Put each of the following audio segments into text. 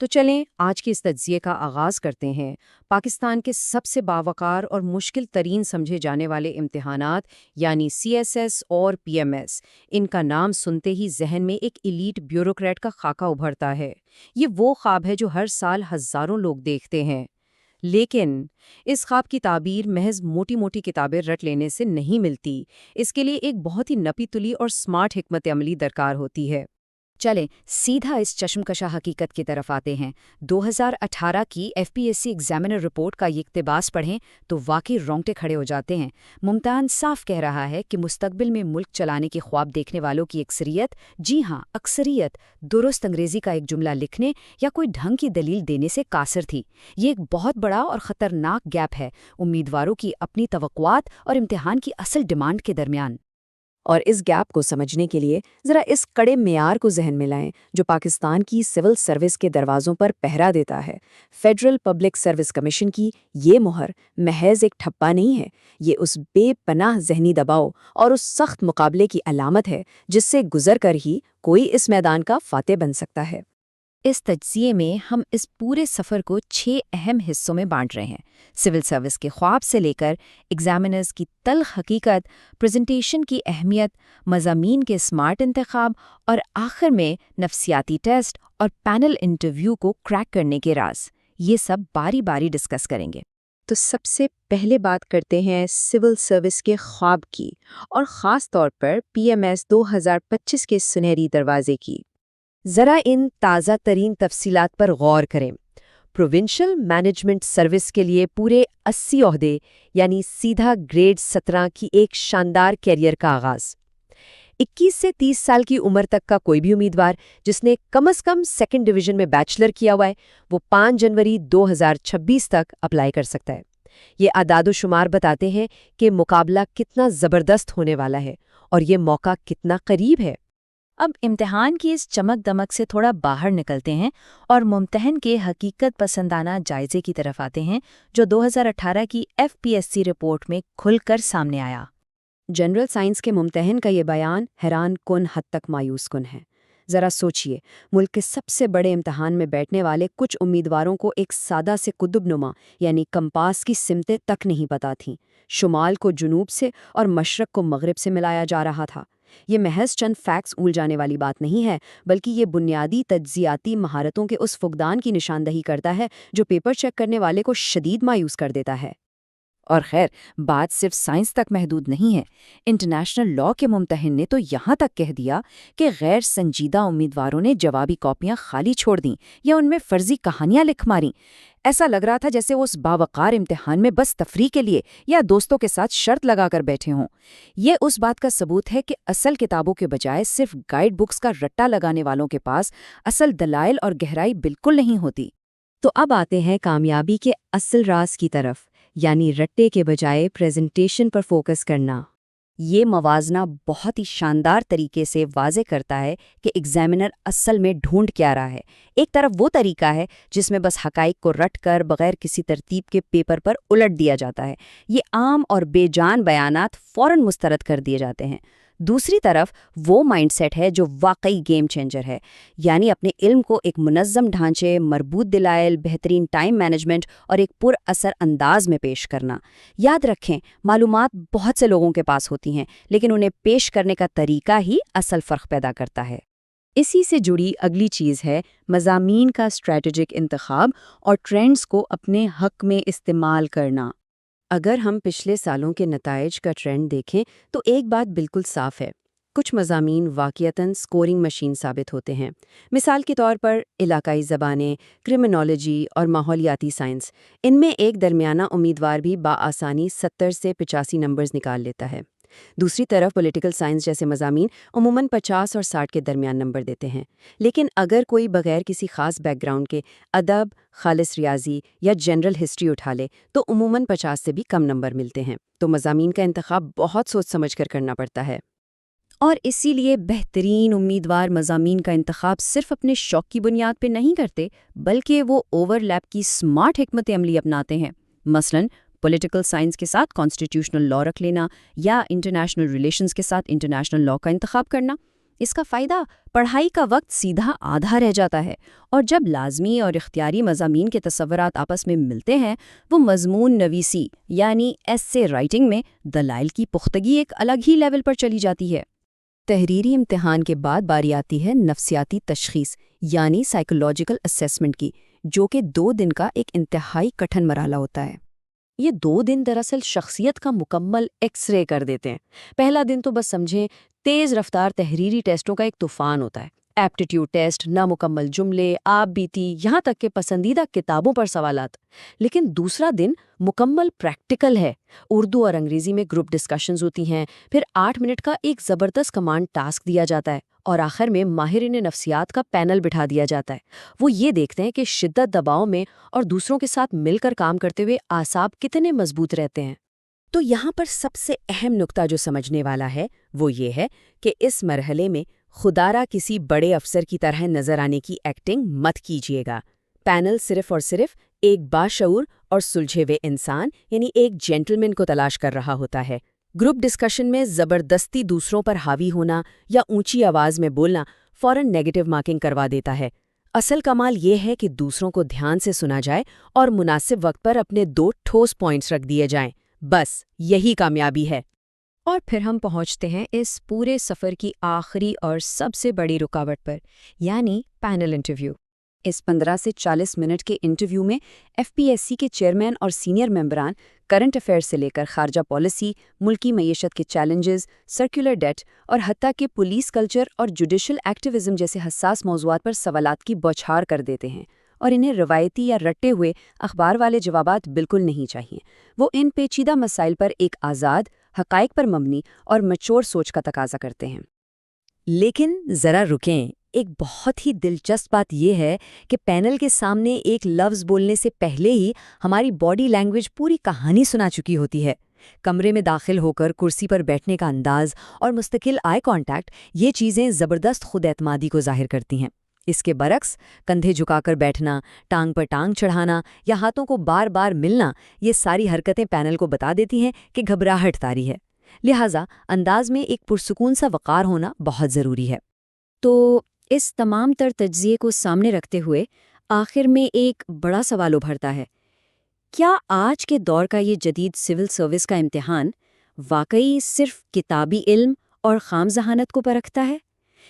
تو چلیں آج کے اس تجزیے کا آغاز کرتے ہیں پاکستان کے سب سے باوقار اور مشکل ترین سمجھے جانے والے امتحانات یعنی CSS اور PMS۔ ان کا نام سنتے ہی ذہن میں ایک ایلیٹ بیوروکریٹ کا خاکہ ابھرتا ہے۔ یہ وہ خواب ہے جو ہر سال ہزاروں لوگ دیکھتے ہیں، لیکن اس خواب کی تعبیر محض موٹی موٹی کتابیں رٹ لینے سے نہیں ملتی۔ اس کے لیے ایک بہت ہی نپی تلی اور سمارٹ حکمت عملی درکار ہوتی ہے۔ چلیں سیدھا اس چشمکشا حقیقت کی طرف آتے ہیں۔ 2018 کی FPSC ایگزامینر رپورٹ کا یہ اقتباس پڑھیں تو واقعی رونگٹے کھڑے ہو جاتے ہیں۔ ممتحان صاف کہہ رہا ہے کہ مستقبل میں ملک چلانے کے خواب دیکھنے والوں کی اکثریت، جی ہاں اکثریت، درست انگریزی کا ایک جملہ لکھنے یا کوئی ڈھنگ کی دلیل دینے سے قاصر تھی۔ یہ ایک بہت بڑا اور خطرناک گیپ ہے امیدواروں کی اپنی توقعات اور امتحان کی اصل ڈیمانڈ کے درمیان۔ اور اس گیپ کو سمجھنے کے لیے ذرا اس کڑے معیار کو ذہن میں لائیں جو پاکستان کی سول سروس کے دروازوں پر پہرا دیتا ہے۔ فیڈرل پبلک سروس کمیشن کی یہ مہر محض ایک ٹھپا نہیں ہے، یہ اس بے پناہ ذہنی دباؤ اور اس سخت مقابلے کی علامت ہے جس سے گزر کر ہی کوئی اس میدان کا فاتح بن سکتا ہے۔ اس تجزیے میں ہم اس پورے سفر کو 6 اہم حصوں میں بانٹ رہے ہیں۔ سول سروس کے خواب سے لے کر ایگزامینرز کی تلخ حقیقت، پریزنٹیشن کی اہمیت، مضامین کے سمارٹ انتخاب اور آخر میں نفسیاتی ٹیسٹ اور پینل انٹرویو کو کریک کرنے کے راز۔ یہ سب باری باری ڈسکس کریں گے۔ تو سب سے پہلے بات کرتے ہیں سول سروس کے خواب کی اور خاص طور پر PMS 2025 کے سنہری دروازے کی۔ ذرا ان تازہ ترین تفصیلات پر غور کریں۔ پروونشل مینجمنٹ سروس کے لیے پورے 80 عہدے یعنی سیدھا گریڈ 17 کی ایک شاندار کیریئر کا آغاز۔ 21 سے 30 سال کی عمر تک کا کوئی بھی امیدوار جس نے کم از کم سیکنڈ ڈویژن میں بیچلر کیا ہوا ہے وہ 5 جنوری 2026 تک اپلائی کر سکتا ہے۔ یہ اعداد و شمار بتاتے ہیں کہ مقابلہ کتنا زبردست ہونے والا ہے اور یہ موقع کتنا قریب ہے۔ اب امتحان کی اس چمک دمک سے تھوڑا باہر نکلتے ہیں اور ممتحن کے حقیقت پسندانہ جائزے کی طرف آتے ہیں جو 2018 کی FPSC رپورٹ میں کھل کر سامنے آیا۔ جنرل سائنس کے ممتحن کا یہ بیان حیران کن حد تک مایوس کن ہے۔ ذرا سوچئے، ملک کے سب سے بڑے امتحان میں بیٹھنے والے کچھ امیدواروں کو ایک سادہ سے قطب نما یعنی کمپاس کی سمتیں تک نہیں پتہ تھیں۔ شمال کو جنوب سے اور مشرق کو مغرب سے ملایا جا رہا تھا۔ یہ محض چند فیکٹس اول جانے والی بات نہیں ہے، بلکہ یہ بنیادی تجزیاتی مہارتوں کے اس فقدان کی نشاندہی کرتا ہے جو پیپر چیک کرنے والے کو شدید مایوس کر دیتا ہے۔ اور خیر، بات صرف سائنس تک محدود نہیں ہے۔ انٹرنیشنل لاء کے ممتحن نے تو یہاں تک کہہ دیا کہ غیر سنجیدہ امیدواروں نے جوابی کاپیاں خالی چھوڑ دیں یا ان میں فرضی کہانیاں لکھ ماریں۔ ایسا لگ رہا تھا جیسے وہ اس باوقار امتحان میں بس تفریح کے لیے یا دوستوں کے ساتھ شرط لگا کر بیٹھے ہوں۔ یہ اس بات کا ثبوت ہے کہ اصل کتابوں کے بجائے صرف گائیڈ بکس کا رٹا لگانے والوں کے پاس اصل دلائل اور گہرائی بالکل نہیں ہوتی۔ تو اب آتے ہیں کامیابی کے اصل راز کی طرف، یعنی رٹے کے بجائے پریزنٹیشن پر فوکس کرنا۔ یہ موازنہ بہت ہی شاندار طریقے سے واضح کرتا ہے کہ ایگزامینر اصل میں ڈھونڈ کیا رہا ہے۔ ایک طرف وہ طریقہ ہے جس میں بس حقائق کو رٹ کر بغیر کسی ترتیب کے پیپر پر الٹ دیا جاتا ہے۔ یہ عام اور بے جان بیانات فوراً مسترد کر دیے جاتے ہیں۔ دوسری طرف وہ مائنڈ سیٹ ہے جو واقعی گیم چینجر ہے، یعنی اپنے علم کو ایک منظم ڈھانچے، مربوط دلائل، بہترین ٹائم مینجمنٹ اور ایک پر اثر انداز میں پیش کرنا۔ یاد رکھیں، معلومات بہت سے لوگوں کے پاس ہوتی ہیں، لیکن انہیں پیش کرنے کا طریقہ ہی اصل فرق پیدا کرتا ہے۔ اسی سے جڑی اگلی چیز ہے مضامین کا اسٹریٹجک انتخاب اور ٹرینڈز کو اپنے حق میں استعمال کرنا۔ اگر ہم پچھلے سالوں کے نتائج کا ٹرینڈ دیکھیں تو ایک بات بالکل صاف ہے، کچھ مضامین واقعتاً سکورنگ مشین ثابت ہوتے ہیں۔ مثال کے طور پر علاقائی زبانیں، کرمنالوجی اور ماحولیاتی سائنس، ان میں ایک درمیانہ امیدوار بھی بآسانی 70 سے 85 نمبرز نکال لیتا ہے۔ دوسری طرف پولیٹیکل سائنس جیسے مضامین عموماً 50 اور 60 کے درمیان نمبر دیتے ہیں، لیکن اگر کوئی بغیر کسی خاص بیک گراؤنڈ کے ادب، خالص ریاضی یا جنرل ہسٹری اٹھا لے تو عموماً 50 سے بھی کم نمبر ملتے ہیں۔ تو مضامین کا انتخاب بہت سوچ سمجھ کر کرنا پڑتا ہے۔ اور اسی لیے بہترین امیدوار مضامین کا انتخاب صرف اپنے شوق کی بنیاد پہ نہیں کرتے، بلکہ وہ اوور لیپ کی سمارٹ حکمت عملی اپناتے ہیں۔ مثلاً پولیٹیکل سائنس کے ساتھ کانسٹیٹیوشنل لاء رکھ لینا یا انٹرنیشنل ریلیشنز کے ساتھ انٹرنیشنل لاء کا انتخاب کرنا۔ اس کا فائدہ پڑھائی کا وقت سیدھا آدھا رہ جاتا ہے، اور جب لازمی اور اختیاری مضامین کے تصورات آپس میں ملتے ہیں، وہ مضمون نویسی یعنی ایسے رائٹنگ میں دلائل کی پختگی ایک الگ ہی لیول پر چلی جاتی ہے۔ تحریری امتحان کے بعد باری آتی ہے نفسیاتی تشخیص یعنی سائیکولوجیکل اسیسمنٹ کی، جو کہ 2 دن کا ایک انتہائی کٹھن مرحلہ ہوتا ہے۔ یہ 2 دن دراصل شخصیت کا مکمل ایکس رے کر دیتے ہیں۔ پہلا دن تو بس سمجھیں تیز رفتار تحریری ٹیسٹوں کا ایک طوفان ہوتا ہے۔ ایپٹیٹیوڈ ٹیسٹ، نامکمل جملے، آپ بیتی، یہاں تک کہ پسندیدہ کتابوں پر سوالات۔ لیکن دوسرا دن مکمل پریکٹیکل ہے۔ اردو اور انگریزی میں گروپ ڈسکشنز ہوتی ہیں، پھر 8 منٹ کا ایک زبردست کمانڈ ٹاسک دیا جاتا ہے، اور آخر میں ماہرین نفسیات کا پینل بٹھا دیا جاتا ہے۔ وہ یہ دیکھتے ہیں کہ شدت دباؤ میں اور دوسروں کے ساتھ مل کر کام کرتے ہوئے اعصاب کتنے مضبوط رہتے ہیں۔ تو یہاں پر سب سے اہم نقطہ جو سمجھنے والا ہے وہ یہ ہے کہ اس مرحلے میں خدارہ کسی بڑے افسر کی طرح نظر آنے کی ایکٹنگ مت کیجیے گا۔ پینل صرف اور صرف ایک باشعور اور سلجھے ہوئے انسان یعنی ایک جینٹلمین کو تلاش کر رہا ہوتا ہے۔ گروپ ڈسکشن میں زبردستی دوسروں پر حاوی ہونا یا اونچی آواز میں بولنا فوراً نیگیٹو مارکنگ کروا دیتا ہے۔ اصل کمال یہ ہے کہ دوسروں کو دھیان سے سنا جائے اور مناسب وقت پر اپنے 2 ٹھوس پوائنٹس رکھ دیے جائیں۔ بس یہی کامیابی ہے۔ اور پھر ہم پہنچتے ہیں اس پورے سفر کی آخری اور سب سے بڑی رکاوٹ پر، یعنی پینل انٹرویو۔ اس 15 سے 40 منٹ کے انٹرویو میں ایف پی ایس سی کے چیئرمین اور سینئر ممبران کرنٹ افیئر سے لے کر خارجہ پالیسی، ملکی معیشت کے چیلنجز، سرکولر ڈیٹ اور حتیٰ کہ پولیس کلچر اور جوڈیشل ایکٹیوزم جیسے حساس موضوعات پر سوالات کی بوچھار کر دیتے ہیں، اور انہیں روایتی یا رٹے ہوئے اخبار والے جوابات بالکل نہیں چاہیے۔ وہ ان پیچیدہ مسائل پر ایک آزاد، حقائق پر مبنی اور میچور سوچ کا تقاضا کرتے ہیں۔ لیکن ذرا رکیں، ایک بہت ہی دلچسپ بات یہ ہے کہ پینل کے سامنے ایک لفظ بولنے سے پہلے ہی ہماری باڈی لینگویج پوری کہانی سنا چکی ہوتی ہے۔ کمرے میں داخل ہو کر کرسی پر بیٹھنے کا انداز اور مستقل آئی کانٹیکٹ، یہ چیزیں زبردست خود اعتمادی کو ظاہر کرتی ہیں۔ اس کے برعکس کندھے جھکا کر بیٹھنا، ٹانگ پر ٹانگ چڑھانا یا ہاتھوں کو بار بار ملنا، یہ ساری حرکتیں پینل کو بتا دیتی ہیں کہ گھبراہٹ طاری ہے۔ لہٰذا انداز میں ایک پرسکون سا وقار ہونا بہت ضروری ہے۔ تو اس تمام تر تجزیے کو سامنے رکھتے ہوئے آخر میں ایک بڑا سوال ابھرتا ہے، کیا آج کے دور کا یہ جدید سول سروس کا امتحان واقعی صرف کتابی علم اور خام ذہانت کو پرکھتا ہے،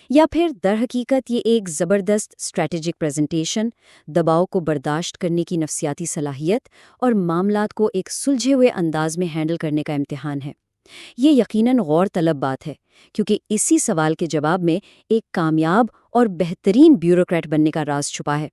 یا پھر در حقیقت یہ ایک زبردست اسٹریٹجک پریزنٹیشن، دباؤ کو برداشت کرنے کی نفسیاتی صلاحیت اور معاملات کو ایک سلجھے ہوئے انداز میں ہینڈل کرنے کا امتحان ہے؟ یہ یقیناً غور طلب بات ہے، کیونکہ اسی سوال کے جواب میں ایک کامیاب اور بہترین بیوروکریٹ بننے کا راز چھپا ہے۔